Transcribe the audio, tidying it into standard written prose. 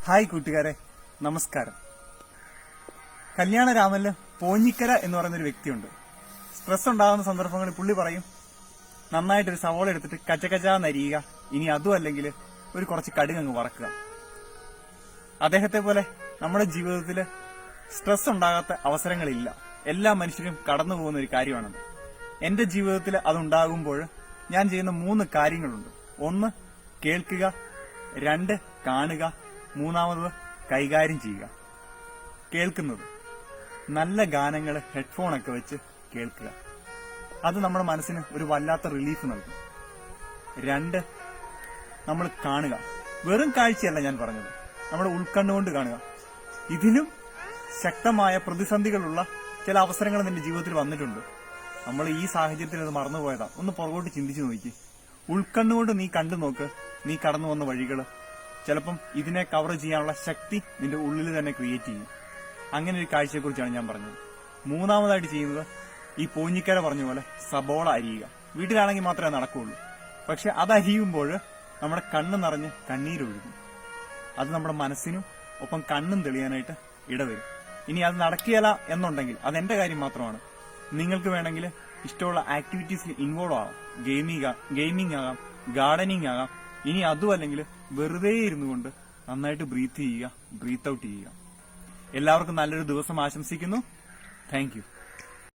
Hi കൂട്ടുകാരെ, നമസ്കാരം. കല്യാണരാമനില് പോഞ്ഞിക്കര എന്ന് പറയുന്നൊരു വ്യക്തിയുണ്ട്. സ്ട്രെസ് ഉണ്ടാകുന്ന സന്ദർഭങ്ങളിൽ പുള്ളി പറയും, നന്നായിട്ടൊരു സവോള എടുത്തിട്ട് കച്ചകച്ചാന്നരിയുക, ഇനി അതും അല്ലെങ്കിൽ ഒരു കുറച്ച് കടുകങ്ങ് വറക്കുക. അദ്ദേഹത്തെ പോലെ നമ്മുടെ ജീവിതത്തിൽ സ്ട്രെസ് ഉണ്ടാകാത്ത അവസരങ്ങളില്ല. എല്ലാ മനുഷ്യരും കടന്നു പോകുന്ന ഒരു കാര്യമാണത്. എന്റെ ജീവിതത്തിൽ അതുണ്ടാകുമ്പോൾ ഞാൻ ചെയ്യുന്ന 3 കാര്യങ്ങളുണ്ട്. 1 കേൾക്കുക, 2 കാണുക, 3 കൈകാര്യം ചെയ്യുക. കേൾക്കുന്നത്, നല്ല ഗാനങ്ങൾ ഹെഡ്ഫോണൊക്കെ വെച്ച് കേൾക്കുക. അത് നമ്മുടെ മനസ്സിന് ഒരു വല്ലാത്ത റിലീഫ് നൽകും. 2 നമ്മൾ കാണുക. വെറും കാഴ്ചയല്ല ഞാൻ പറഞ്ഞത്, നമ്മുടെ ഉൾക്കണ്ണുകൊണ്ട് കാണുക. ഇതിലും ശക്തമായ പ്രതിസന്ധികളുള്ള ചില അവസരങ്ങൾ നിന്റെ ജീവിതത്തിൽ വന്നിട്ടുണ്ട്. നമ്മൾ ഈ സാഹചര്യത്തിൽ അത് മറന്നുപോയതാ. ഒന്ന് പുറകോട്ട് ചിന്തിച്ചു നോക്കി. ഉൾക്കണ്ണുകൊണ്ട് നീ കണ്ടു നോക്ക്, നീ കടന്നു വന്ന വഴികള്. ചിലപ്പം ഇതിനെ കവർ ചെയ്യാനുള്ള ശക്തി നിന്റെ ഉള്ളിൽ തന്നെ ക്രിയേറ്റ് ചെയ്യും. അങ്ങനെ ഒരു കാഴ്ചയെക്കുറിച്ചാണ് ഞാൻ പറഞ്ഞത്. 3 ചെയ്യുന്നത്, ഈ പോഞ്ഞിക്കര പറഞ്ഞ പോലെ സബോള അരിയുക. വീട്ടിലാണെങ്കിൽ മാത്രമേ നടക്കുകയുള്ളൂ. പക്ഷെ അത് അരിയുമ്പോൾ നമ്മുടെ കണ്ണ് നിറഞ്ഞ് കണ്ണീരൊഴുകും. അത് നമ്മുടെ മനസ്സിനും ഒപ്പം കണ്ണും തെളിയാനായിട്ട് ഇടവരും. ഇനി അത് നടക്കുകയില്ല എന്നുണ്ടെങ്കിൽ അതെന്റെ കാര്യം മാത്രമാണ്. നിങ്ങൾക്ക് വേണമെങ്കിൽ ഇഷ്ടമുള്ള ആക്ടിവിറ്റീസിൽ ഇൻവോൾവ് ആവാം. ഗെയിമിംഗ് ആകാം, ഗാർഡനിങ് ആകാം. ഇനി അതും അല്ലെങ്കിൽ വെറുതെ ഇരുന്നു കൊണ്ട് നന്നായിട്ട് ബ്രീത്ത് ചെയ്യുക, ബ്രീത്ത് ഔട്ട് ചെയ്യുക. എല്ലാവർക്കും നല്ലൊരു ദിവസം ആശംസിക്കുന്നു. Thank you.